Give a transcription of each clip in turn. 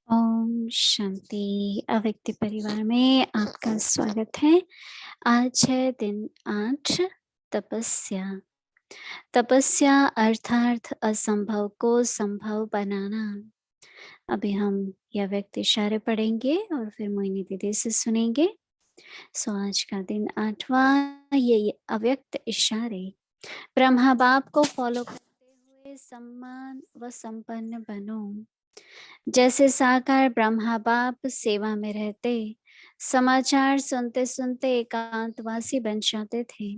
ओम शांति। अव्यक्ति परिवार में आपका स्वागत है। आज है दिन 8 तपस्या। तपस्या अर्थात असंभव को संभव बनाना। अभी हम यह व्यक्ति इशारे पढ़ेंगे और फिर मोहिनी दीदी से सुनेंगे। आज का दिन 8वां ये अव्यक्त इशारे ब्रह्मा बाप को फॉलो करते हुए सम्मान व संपन्न बनो। जैसे साकार ब्रह्मा बाप सेवा में रहते, समाचार सुनते सुनते एकांतवासी बन जाते थे।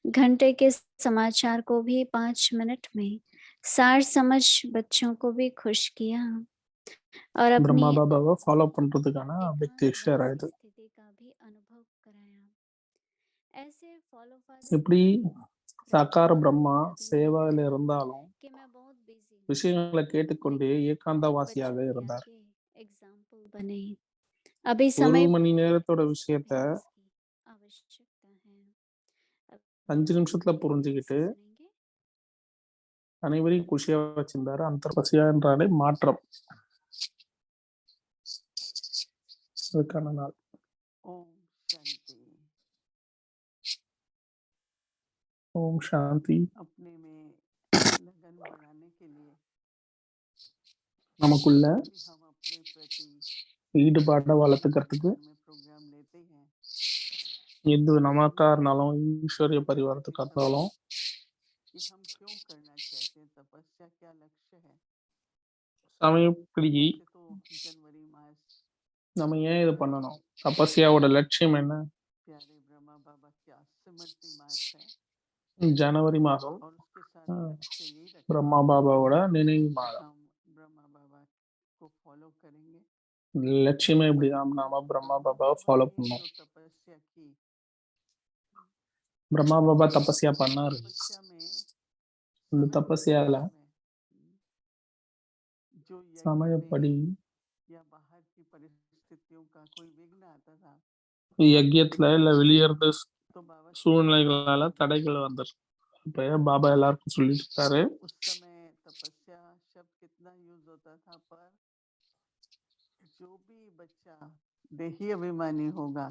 घंटे के समाचार को भी 5 मिनट में सार समझ बच्चों को भी खुश किया और अपनी பிரம்மா பாபாவை ஃபாலோ பண்றதுக்கான एकांत व्यक्ति ஷேர் रहस्य ஆயிடுது. स्थिति का भी अनुभव कराया। ऐसे फॉलो எப்படி சாக்கார பிரம்மா சேவையில இருந்தாலும் कि मैं बहुत बिजी हूँ, விஷயங்களை கேட்டுக்கொண்டே लेकिन ஏகாந்தவாசியாக बच्चों के இருந்தார். आगे एग्जाम्पल बने। अभी ஒரு समय மணி நேரத்தோட जिस விஷயத்த अभ्यास की आवश्यकता है। अब 5 நிமிஷத்துல मोहिनी दीदी से புரிஞ்சுக்கிட்டு सुनेंगे। அனைவரையும் குஷியா வச்சிருந்தாரு. அந்தர்பசியா என்றாலே மாற்றம். அதுக்கான நாள். ओम शांति। ஓம் சாந்தி. अपने में लगन बढ़ाने के लिए நமக்குள்ள भी हम अपने प्रति ஈடுபாட்டை வளர்த்துக்கிறதுக்கு में प्रोग्राम लेते हैं எது நமக்கா இருந்தாலும் ஈஸ்வரிய பரிவாரத்துக்கு இருந்தாலும் कि हम क्यों करना चाहते हैं, तपस्या क्या लक्ष्य है। சமயப்படி वैसे तो जनवरी मास நம்ம ஏன் இது பண்ணணும், தபஸ்யாவோட லட்சியம் என்ன, प्यारे ब्रह्मा बाबा क्या स्मृति मास है ஜனவரி மாதம் और उसके साथ लक्ष्य यही रखा பிரம்மா பாபாவோட நினைவு மாதம். हम ब्रह्मा बाबा को फॉलो करेंगे। லட்சியமே இப்படிதான், நாம பிரம்மா பாபாவை ஃபாலோ ने பண்ணோம். जो तपस्या की, பிரம்மா பாபா தபஸ்யா பண்ணாரு. तपस्या में இந்த समय தபஸ்யால में जो यज्ञ சமயப்படி में या बाहर की परिस्थितियों का कोई विघ्न आता था யஜ்யத்துல இல்ல வெளியேறது तो बाबा சூழ்நிலைகளால தடைகள் வந்துரு. இப்ப பாபா எல்லாருக்கும் சொல்லிட்டு இருக்காரு, उस समय तपस्या शब्द कितना यूज होता था, पर जो भी बच्चा देही अभिमानी होगा,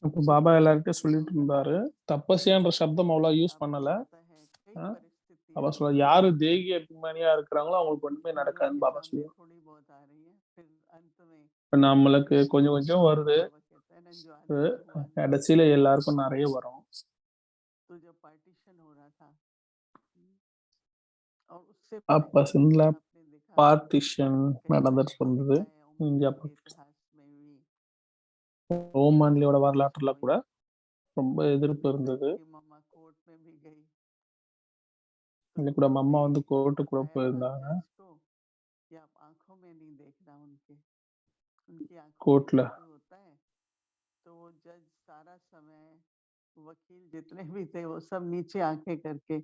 இப்ப பாபா எல்லார்கிட்டயும் சொல்லிட்டு இருந்தாரு, தபஸ்யான்ற சப்தம் அவ்வளவு யூஸ் आपको பண்ணல. पता है कई परिस्थिति பாபா சொல்ல, யாரு தேகி அபிமானியா இருக்கிறாங்களோ அவங்களுக்கு ஒண்ணுமே जो நடக்காதுன்னு आपके பாபா सामने சொல்லுவாங்க. थोड़ी बहुत आ रही है, फिर अंत में இப்ப நம்மளுக்கு கொஞ்சம் கொஞ்சம் வருது, बाबा कहता है ना जो आदि में हुआ नहीं। கடைசியில எல்லாருக்கும் நிறைய வரும். तो जब पार्टीशन हो रहा था और उससे அப்ப पहले சின்ல आपने देखा பார்ட்டிஷன் நடந்துட்டு இருந்தது. இந்தியா के इतिहास में भी ஓமான்லியோட வரலாற்றுல கூட ரொம்ப எதிர்ப்பு இருந்தது. कि मम्मा कोर्ट में भी गई, இன்னைக்கு கூட அம்மா வந்து கோர்ட்டு கூட बताया था போயிருந்தாங்க. जज को कि आप आंखों में नहीं देखना, उनकी आंखों में कोर्ट ला जादू होता है। तो वो जज सारा समय, वकील जितने भी थे वो सब नीचे आंखें करके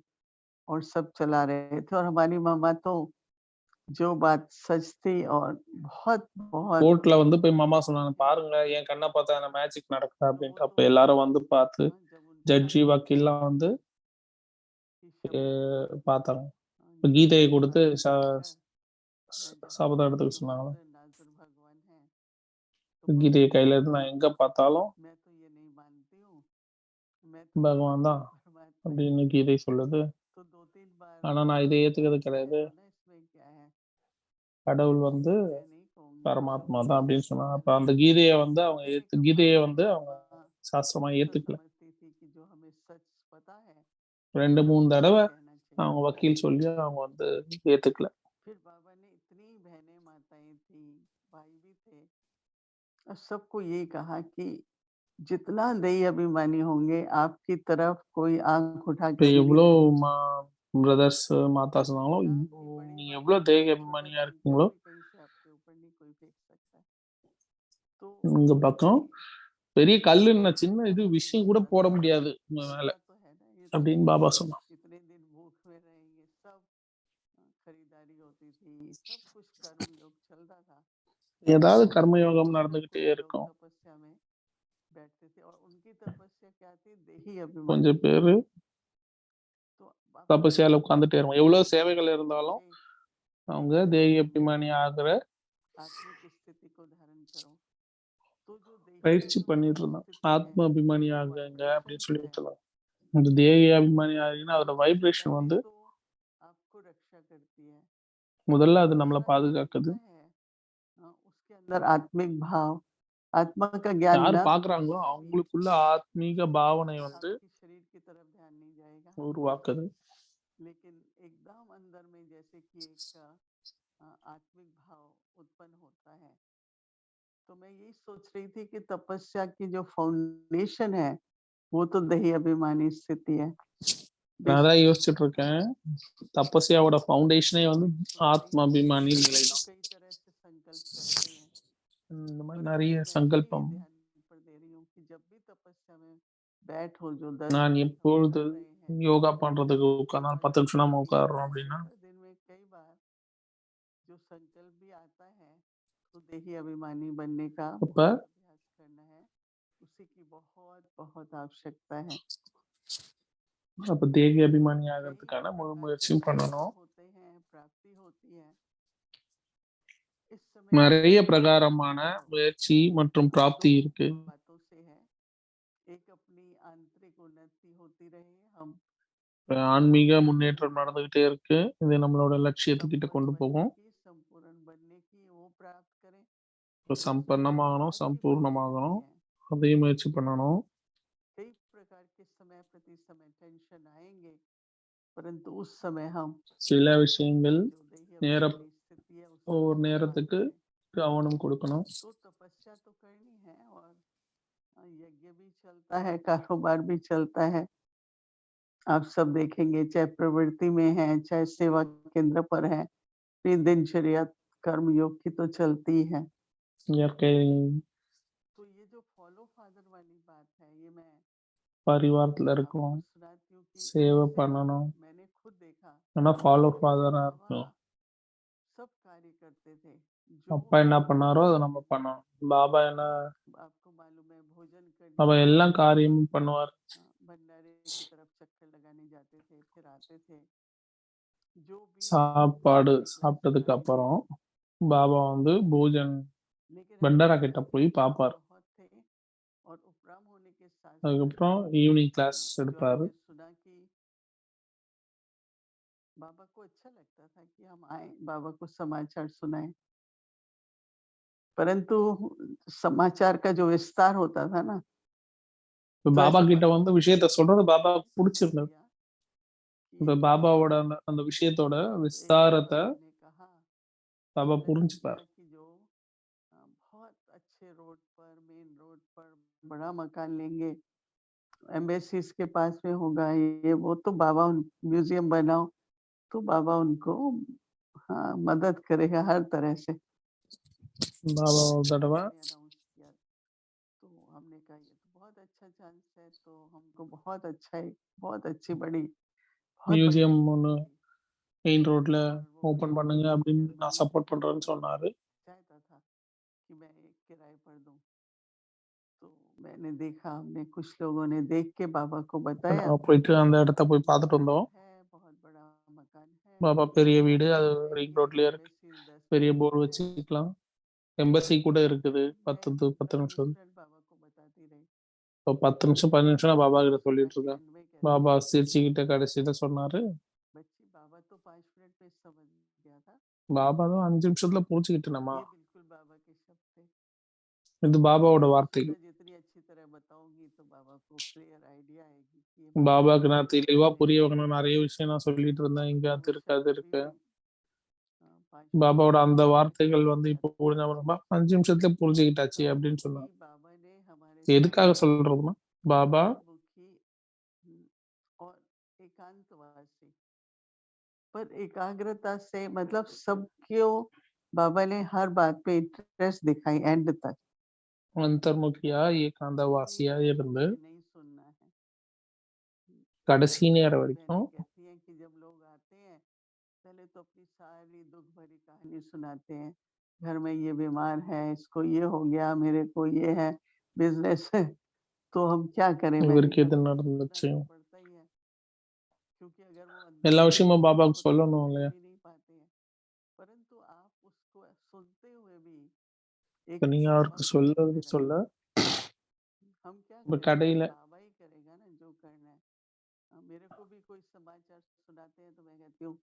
और सब चला रहे थे, और हमारी मामा तो जो बात सच थी और बहुत बहुत கோர்ட்ல வந்து போய் மாமா சொன்னாங்க, பாருங்க என் கண்ணை பார்த்தா என்ன மேஜிக் நடக்குதா तो वो அப்படின்ட்டு. அப்ப तो எல்லாரும் வந்து பார்த்து जब उनके ஜட்ஜி सामने வக்கீல்லாம் வந்து कि शब्द பார்த்தாங்க. இப்ப கீதையை கொடுத்து मैं சபதம் जहाँ எடுத்துக்க जो சொன்னாங்க. हाजिर नाजिर भगवान है, तो கீதையை बाबा கையில எடுத்து நான் எங்க பார்த்தாலும் मैं तो ये नहीं मानती हूँ, मैं तो பகவான் தான் परमात्मा ही அப்படின்னு கீதை சொல்லுது. तो 2-3 बार ஆனா நான் இதை ஏத்துக்கிறது கிடையாது, बताया ना इसमें क्या है, கடவுள் வந்து मैं नहीं कहूंगी பரமாத்மா தான் அப்படின்னு சொன்னாங்க. அப்ப அந்த கீதையை வந்து அவங்க கீதையை வந்து அவங்க हाँ, சாஸ்திரமா तो ஏத்துக்கல. समझती थी कि जो हमें सच पता है 2-3 वही தடவை कहना चाहिए। அவங்க வக்கீல் சொல்லி அவங்க வந்து ஏத்துக்கல. फिर बाबा ने इतनी बहनें माताएं थी, भाई भी थे, और सबको यही कहा कि जितना दई अभिमानी होंगे आपकी तरफ कोई आंख उठा இப்ப के नहीं எவ்வளோ देखेगा। பிரதர்ஸ் மாதா சொன்னாலும், आंख भी बड़ी நீங்க वाली எவ்வளவு தேக அபிமானியா छोटा இருக்கீங்களோ कंकर भी कहीं से आपके ऊपर नहीं कोई फेंक सकता है। तो உங்க பக்கம் பெரிய கல்லுன்னு சின்ன இது हमारी விஷயம் கூட माता போட तो முடியாது உங்க மேல तो है ना, ये तो அப்படின்னு பாபா சொன்னான். इतने दिन भूख में रहेंगे, सब खरीदारी होती थी, सब कुछ कर्म योग चल रहा था, ஏதாவது கர்மயோகம் तो நடந்துகிட்டே कुछ लोग இருக்கும். तपस्या में बैठते थे, और उनकी तपस्या क्या थी, देही अभिमान। கொஞ்சம் பேரு तो தபஸ்யால உட்கார்ந்துட்டே இருக்கும். எவ்வளவு சேவைகள் இருந்தாலும் அவங்க தேகி அபிமானி ஆகுற आत्मिक स्थिति को धारण करो। तो जो பயிற்சி देही பண்ணிட்டு अभिमानी இருந்தான் स्थिति है ஆத்ம அபிமானி वो ஆகுங்க वाइब्रेशन அப்படின்னு जो சொல்லி है விட்டலாம். இந்த தேகி அபிமானி ஆகுங்கன்னா அதோட வைப்ரேஷன் पहले வந்து तो आपको रक्षा करती है, முதல்ல அது நம்மளை दूसरा जो பாதுகாக்குது. होता है उसके अंदर आत्मिक भाव, आत्मा का ज्ञान யார் न பாக்குறாங்களோ होने से भी அவங்களுக்குள்ள ஆத்மீக பாவனை வந்து आपकी शरीर की तरफ ध्यान नहीं जाएगा, உருவாக்குது. लेकिन एकदम अंदर में जैसे कि एक आत्मिक भाव उत्पन्न होता है। तो मैं यही सोच रही थी कि तपस्या की जो फाउंडेशन है वो तो दही अभिमानी स्थिति है। நான் தான் बेशक யோசிச்சுட்டு இருக்கேன், தபஸ்யாவோட ஃபவுண்டேஷனே வந்து ஆத்ம அபிமானி நிலை तो தான். कई तरह से संकल्प करते हैं, இந்த மாதிரி परंतु நிறைய मैं भी சங்கல்பம். ध्यान पर दे रही हूँ कि जब भी तपस्या में बैठो, जो 10 நான் मिनट हम எப்பொழுது कर रहे हैं, யோகா பண்றதுக்கு உட்கார்ந்தா 10 நிமிஷம் நம்ம ये உட்காடுறோம் होता है அப்படின்னா पर दिन में कई बार जो संकल्प भी आता है तो देही अभिमानी बनने का அப்ப अभ्यास करना है, उसी की बहुत बहुत आवश्यकता है। அப்ப தேகி அபிமானி कई ஆகிறதுக்கான முழு प्रकार के முயற்சியும் अनुभव பண்ணணும். होते हैं, प्राप्ति होती है। इस समय நிறைய जो பிரகாரமான முயற்சி மற்றும் பிராப்தி दो இருக்கு. बातों से है, एक अपनी आंतरिक उन्नति होती रहे, हम ஆன்மீக முன்னேற்றம் நடந்துகிட்டே இருக்கு, இது நம்மளோட லட்சியத்துக்கிட்ட संपन्न கொண்டு बनने போகும். की, संपूर्ण बनने की वो प्राप्त करें। இப்ப दूसरा சம்பன்னமாகணும், संसार की சம்பூர்ணமாகணும், परिस्थिति है, அதையும் முயற்சி பண்ணணும். कई प्रकार के समय प्रति समय टेंशन आएंगे, परंतु उस समय हम சில விஷயங்கள் जो देही நேர अभिमानी स्थिति है उससे ஒவ்வொரு मुक्त நேரத்துக்கு करें। கவனம் கொடுக்கணும். तो तपस्या तो करनी है और यज्ञ भी चलता है, कारोबार भी चलता है। आप सब देखेंगे, चाहे प्रवृत्ति में है, चाहे सेवा केंद्र पर है, ये दिनचर्या कर्म योग की तो चलती ही है। இயற்கை तो ये जो फॉलो फादर वाली बात है, ये मैं பரிவாரத்துல आपको இருக்கும், सुनाती हूँ कि சேவை ऐसे பண்ணணும், मैंने खुद देखा ஆனா ஃபாலோ जैसे ஃபாதரா बाबा இருக்கும். सब कार्य करते थे, जो அப்பா என்ன उनका பண்ணாரோ அதை काम நம்ம है। பண்ணணும். பாபா என்ன आपको मालूम है, भोजन करने அவ के எல்லா बाद காரியமும் பண்ணுவார். भंडारे की तरफ चक्कर लगाने जाते थे, फिर आते थे। जो भी சாப்பாடு धार्मिक சாப்பிட்டதுக்கு लक्ष्य அப்புறம் आएंगे, பாபா வந்து பூஜன் लेकिन பண்டாரா हमारे கிட்ட पास போய் समय பார்ப்பார். बहुत थे और उपराम होने के साथ साथ அதுக்கப்புறம் ஈவினிங் கிளாஸ் जो எடுப்பாரு. हमने सुना कि बाबा को अच्छा लगता था कि हम आए, बाबा को समाचार सुनाए, परंतु समाचार का जो विस्तार होता था ना, இப்ப तो பாபா ऐसा கிட்ட வந்து விஷயத்த சொல்றது பாபாவுக்கு समझ பிடிச்சிருந்தது. लिया कि இப்ப ये பாபாவோட कार्य है। அந்த அந்த விஷயத்தோட तो एक दिन விஸ்தாரத்தை बाबा ने कहा, பாபா प्रश्न புரிஞ்சுப்பார். किया कि जो बहुत अच्छे रोड पर, मेन रोड पर बड़ा मकान लेंगे, एम्बेसीज के पास में होगा, ये वो, तो बाबा म्यूजियम बनाओ, तो बाबा उनको हाँ मदद करेगा हर तरह से। பாபா ஒரு தடவை अनाउंस किया, तो हमने कहा ये तो बहुत अच्छा चांस है, तो हमको बहुत अच्छा है, बहुत अच्छी बड़ी बहुत बड़ी மியூசியம் अच्छी ஒன்று लगी। மெயின் ரோட்ல और वो ஓபன் பண்ணுங்க मेरे அப்படின்னு நான் मेहरबानी சப்போர்ட் थी, பண்றேன்னு சொன்னாரு. चाहता था कि मैं एक किराए पर दूं, तो मैंने देखा, हमने कुछ लोगों ने देख के बाबा को அப்ப बताया, நாங்க போயிட்டு அந்த இடத்த போய் பார்த்துட்டு வந்தோம். है बहुत बड़ा मकान है, பாபா பெரிய வீடு, आप அது लोग ரிங் लेंगे, ரோட்லயே இருக்கு, एम्बेसी 10 பெரிய मिनट போர்டு का है। வச்சுக்கலாம், எம்பசி கூட இருக்குது, मैं 10 நிமிஷம். 5 मिनट बाबा को बताती रही। இப்போ 10 நிமிஷம் 15 நிமிஷம் நான் பாபா கிட்ட सुना சொல்லிட்டு के இருக்கேன். एंड में कहती பாபா है, சிரிச்சுக்கிட்ட கடைசியில சொன்னாரு, बच्ची बाबा तो 5 मिनट में समझ गया था, பாபா தான் 5 நிமிஷத்துல புரிஞ்சுக்கிட்டேனம்மா. ये बिल्कुल बाबा के शब्द थे। இது பாபாவோட मैं வார்த்தைகள். सोचा जितनी अच्छी तरह बताऊंगी तो बाबा को क्लियर आइडिया आएगी कि ये बाबा பாபாக்கு நான் क्या தெளிவா कहने புரிய चाहते வைக்கணும், நிறைய விஷயம் நான் சொல்லிட்டு இருந்தேன், हैं। இங்க तो அது वो இருக்கு அது शब्द भी இருக்கு. 5 मिनट பாபாவோட में அந்த समझ வார்த்தைகள் வந்து गया இப்போ था। புரிஞ்சா 5 நிமிஷத்துல புரிஞ்சுக்கிட்டாச்சு அப்படின்னு சொன்னான். अंतर्मुखी बाबा ने हमारे எதுக்காக साथ சொல்றதுன்னா, பாபா अंतर्मुखी और एकांतवासी, पर एकाग्रता से मतलब सबको बाबा ने हर बात पे इंटरेस्ट दिखाई एंड तक। அந்தர்முகியா ये ஏகாந்தவாசியா बात இருந்து मुझे नहीं सुनना है। கடைசி நேரம் बहनें வரைக்கும் कहती हैं कि जब लोग आते हैं पहले तो अपनी सारी दुख भरी कहानी सुनाते हैं, घर में ये बीमार है, इसको ये हो गया, मेरे को ये है, बिजनेस है, तो हम क्या करें। मैंने இவருக்கு कहा எது सुनना நடந்துச்சு, तो पड़ता ही है, क्योंकि अगर वो अंदर எல்லா से விஷயமும் दुखी பாபாவுக்கு हो तो சொல்லணும் बोल இல்லையா? भी नहीं पाते हैं। परंतु आप उसको सुनते हुए भी இப்ப एक நீங்க அவருக்கு समर्पित சொல்ல होने சொல்ல लगते। हम क्या இப்ப करेंगे, கடையில बाबा ही करेगा ना जो करना है। मेरे को भी कोई समाचार सुनाते हैं तो मैं कहती हूँ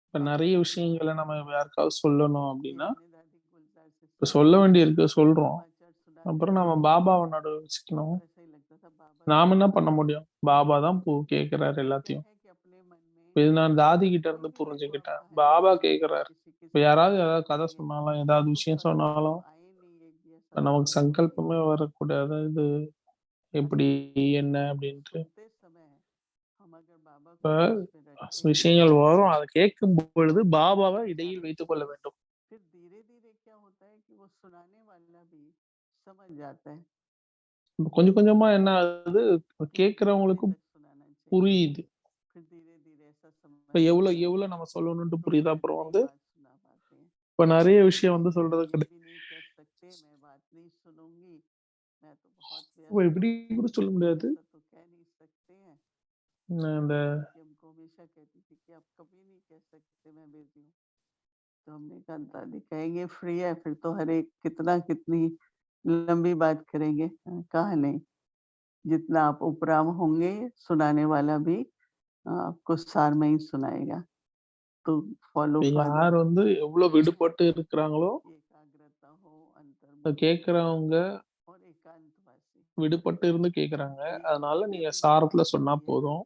இப்ப बाबा நிறைய ने விஷயங்களை सुनाया நம்ம है। யாருக்காவது சொல்லணும் ये அப்படின்னா हमने दादी गुलजार से இப்ப सुना சொல்ல है, வேண்டியிருக்கு कोई சொல்றோம். समाचार सुनाते அப்புறம் हैं நம்ம तो பாபாவை நடுவு வச்சுக்கணும். हमको ऐसा ही लगता था बाबा நாம என்ன सुना பண்ண रहा है। முடியும்? பாபா தான் கேட்கிறாரு तो क्या எல்லாத்தையும். है कि अपने मन में இப்ப இது நான் தாதி கிட்ட कोई இருந்து भी देखो, आप புரிஞ்சுக்கிட்டேன். कहानी பாபा सुनेंगे, கேட்கிறாரு. किसी की இப்ப யாராவது समाचार ஏதாவது கதை सुनेंगे, சொன்னாலும் ஏதாவது तो விஷயம் संकल्प சொன்னாலும் आए नहीं एक दिया இப்ப நமக்கு संकल्प होने சங்கல்பமே लगता है। வரக்கூடாது. இது எப்படி என்ன அப்படின்ட்டு सुनते समय हम अगर बाबा இப்ப को बीच में रखते हैं விஷயங்கள் வரும். அதை கேட்கும் பொழுது பாபாவை இடையில் வைத்துக் கொள்ள வேண்டும். फिर धीरे धीरे क्या होता है कि वो सुनाने वाला भी समझ जाता है இப்ப கொஞ்சம் கொஞ்சமா என்ன ஆகுது, कि कितने கேட்கிறவங்களுக்கு तक सुनाना चाहिए। புரியுது. फिर धीरे धीरे ऐसा இப்ப समय எவ்வளவு आता है எவ்வளவு நம்ம சொல்லணும்னு तो புரியுது. फिर அப்புறம் नहीं வந்து बात सुना पाते हैं। இப்ப நிறைய விஷயம் வந்து சொல்றது ये கிடையாது. भी नहीं कर सकते, मैं बात नहीं सुनूंगी, मैं तो बहुत இப்ப व्यस्त இப்படி हूँ, கூட சொல்ல முடியாது. ऐसा तो कह नहीं सकते हैं। இந்த दादी हमको हमेशा कहती थी कि आप कभी नहीं कह सकते मैं बिजी हूँ। तो हमने कहा दादी कहेंगे फ्री है फिर तो हर एक कितना कितनी लंबी बात करेंगे। कहा नहीं, जितना आप उपराम होंगे सुनाने वाला भी आपको सार में ही सुनाएगा। तो फॉलो இப்ப फादर யார் வந்து எவ்வளவு விடுபட்டு இருக்கிறாங்களோ एकाग्रता हो இப்ப अंतर्मुख கேட்கிறவங்க और एकांतवासी விடுபட்டு இருந்து கேக்குறாங்க. ये அதனால ये நீங்க अपनी சாரத்துல वृत्ति சொன்னா होती है ना, போதும்.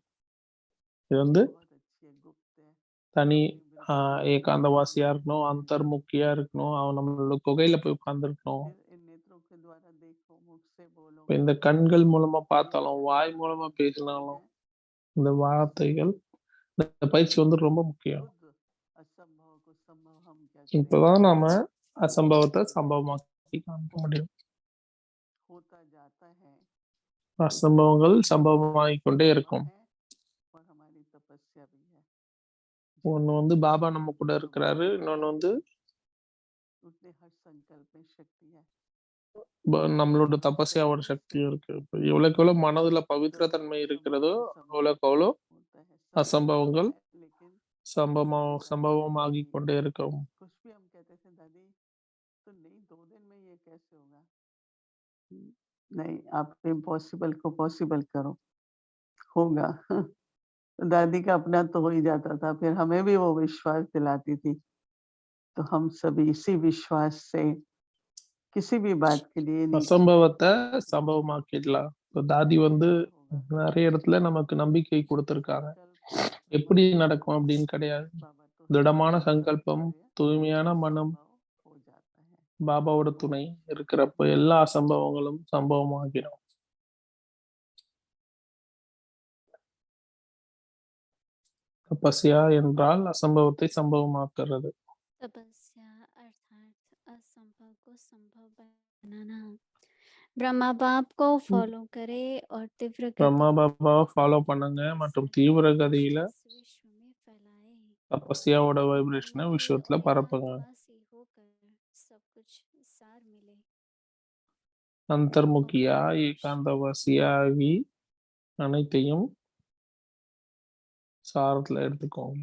இது வந்து बहुत अच्छी है, गुप्त है। தனி अपनी वृत्ति ஏகாந்தவாசியா होती இருக்கணும், है। அந்தர்முக்கியா இருக்கணும். அவன் நம்மளோட குகையில போய் உட்கார்ந்துருக்கணும். फिर इन नेत्रों के द्वारा देखो, मुख से बोलो, இப்ப இந்த கண்கள் மூலமா ये பார்த்தாலும், अभ्यास வாய் बहुत மூலமா जरूरी பேசினாலும், है। இந்த வார்த்தைகள், இந்த பயிற்சி வந்து ரொம்ப முக்கியம். खुद असंभव को संभव हम क्या करेंगे, இப்பதான் நாம அசம்பவத்தை சம்பவமாக்கி காமிக்க முடியும். होता जाता है। அசம்பவங்கள் हमारे சம்பவமாகிக் கொண்டே बाबा இருக்கும். है और हमारी तपस्या भी है। ஒண்ணு जितने வந்து பாபா संकल्प நம்ம கூட हम இருக்கிறாரு. करते இன்னொன்னு हैं வந்து उतने हर संकल्प में शक्ति है। நம்மளோட தபஸ்யாவோட संकल्प से சக்தியும் இருக்கு. இப்ப எவ்வளவுக்கு எவ்வளவு மனதுல பவித்திர कभी தன்மை भी இருக்கிறதோ संभव असंभव அவ்வளவுக்கு அவ்வளோ होता है। समय लगता அசம்பவங்கள் है लेकिन होता है। சம்பவமாகிக் கொண்டே இருக்கும். कुछ भी हम कहते थे दादी तो नहीं 2 दिन में ये कैसे होगा? नहीं, आप इम्पॉसिबल को पॉसिबल करो, होगा। दादी का अपना तो हो ही जाता था, फिर हमें भी वो विश्वास दिलाती थी। तो हम सभी इसी विश्वास से किसी भी बात के लिए नीचे அசம்பவத்தை சம்பவமாக்கிடலாம். இப்ப தாதி வந்து होगा। நிறைய இடத்துல நமக்கு நம்பிக்கை கொடுத்திருக்காங்க. संकल्प எப்படி हमारा நடக்கும் அப்படின்னு கிடையாது. बाबा तो திடமான हमारा சங்கல்பம், कार्य தூய்மையான மனம், संभव हो जाता है। பாபாவோட துணை இருக்கிறப்ப எல்லா சம்பவங்களும் சம்பவமாகிடும். தபஸ்யா என்றால் அசம்பவத்தை சம்பவமாக்குறது. तपस्या अर्थात असंभव को संभव बनाना। ब्रह्मा बाप को फॉलो करे और तीव्र பிரம்மா गति பாபாவை ஃபாலோ பண்ணுங்க மற்றும் தீவிர கதியில इस विश्व में फैलाए। தபஸ்யாவோட வைப்ரேஷனை निर्मल விஷயத்துல और பரப்புங்க. हाँ। एकांतवासी होकर सब कुछ सार मिले। அந்தர்முகியா ओम ஏகாந்தவாசியாகி அனைத்தையும் சாரத்துல எடுத்துக்கோங்க.